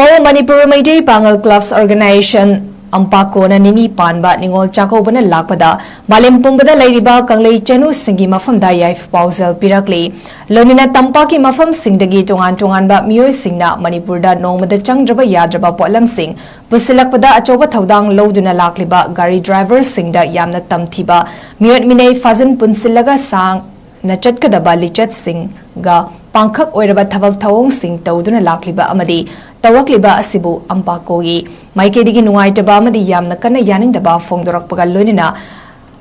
All Manipur Mayday Pangal Clubs Organization Ampakona Nini Panba Ningol Chakobana Lakpada Malimpumbada Ladiba Kanglei Chenu Singi Mafam Dayaif Pausel Pirakli Lonina Tampaki Mafam Singdagi Tongan Mio Singna Manipurda Nomada Changdraba Yadraba Polam Sing Pusilakpada Achoba Thaudang Loduna Lakliba Gari Driver Singda Yamna Tamthiba Miot Mine Fazan Punsilaga Sang Nachatkadaba Lichat Sing Ga Pankak Oiraba Thavak Thawong Sing Tauduna Lakliba Amadi Tawakliba Asibu Ampakogi Maikedi Nuaitaba Amadi Yamna Kana Yanindaba Fongdorak Pagalunina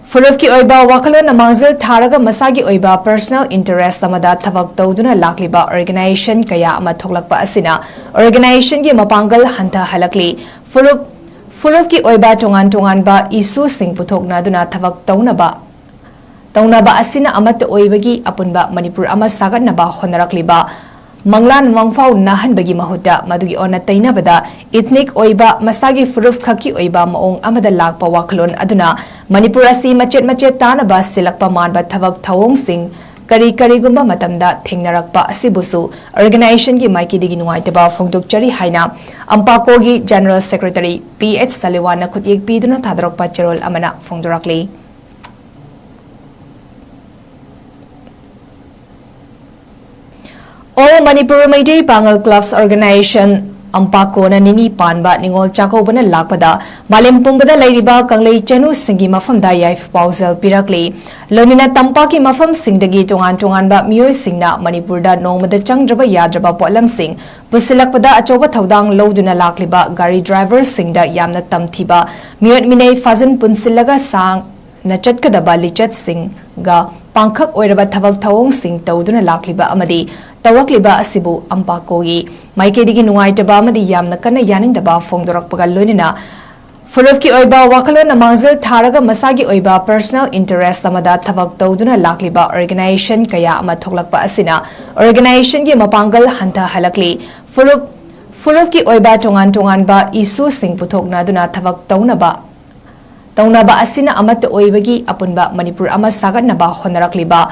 Fulofki Oiba Wakalon Amangzil Taraga Masagi Oiba Personal Interest Amada Thavak Tauduna Lakliba Organization Kaya Amatolakpa Asina Organization Gi Mapangal Hanta Halakli Fulofki Oiba Tongan Ba Isu Sing Putokna Duna Thavak Taunaba Asina Amat Oibagi Apunba Manipur Amasagat Naba Honarakliba Manglan Wangfau Nahan Bagi Mahuta Madugi Ona Tainabada Ethnic Oiba Masagi Furuf Kaki Oiba Maong Amada Lakpa Waklon Aduna Manipurasi Machet Tanaba Silakpa Manba Thavak Thawong Sing Kari Gumba Matamda Thengnarakpa Asibusu Organization Gi Maiki Digi Nuaitaba Fongdokchari Haina Ampakogi General Secretary 𝗏𝗏 Kutiek Piduna Thadarokpa Cherol Amana Fongdorakli All Manipur Mayday Pangal Clubs Organization Ampakona Nini Panba Ningol Chakobana Lakpada Malimpumbada Ladiba Kanglei Chenu Singi Mafam Dayaif Pausel Pirakli Lonina Tampaki Mafam Singdagi Tongan Mio Singna Manipurda Nomada Changdraba Yadraba Polam Sing Pusilakpada Achoba Thaudang Loduna Lakliba Gari Driver Singda Yamna Tamthiba Miot Mine Fazan Punsilaga Sang Nachatkadaba Lichat Sing Ga Pankak Oiraba Thavak Thawong Sing Tauduna Lakliba Amadi Tawakliba Asibu Ampakogi Maikedi Nuaitaba Amadi Yamna Kana Yanindaba Fongdorak Pagalunina Fulofki Oiba Wakalon Amangzil Taraga Masagi Oiba Personal Interest Amada Thavak Tauduna Lakliba Organization Kaya Amatolakpa Asina Organization Gi Mapangal Hanta Halakli Fulofki Oiba Tongan Ba Isu Sing Putokna Duna Thavak Taunaba Asina Amat Oibagi Apunba Manipur Amasagat Naba Honarakliba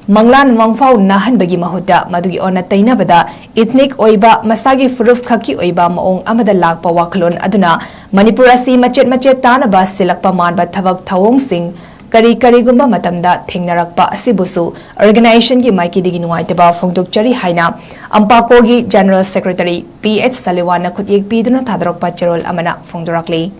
Manglan Wangfau Nahan Bagi Mahuta Madugi Ona Tainabada Ethnic Oiba Masagi Furuf Kaki Oiba Maong Amada Lakpa Waklon Aduna Manipurasi Machet Tanaba Silakpa Manba Thavak Thawong Sing Kari Gumba Matamda Thengnarakpa Asibusu Organization Gi Maiki Digi Nuaitaba Fongdokchari Haina Ampakogi General Secretary 𝗏𝗏 Kutiek Piduna Thadarokpa Cherol Amana Fongdorakli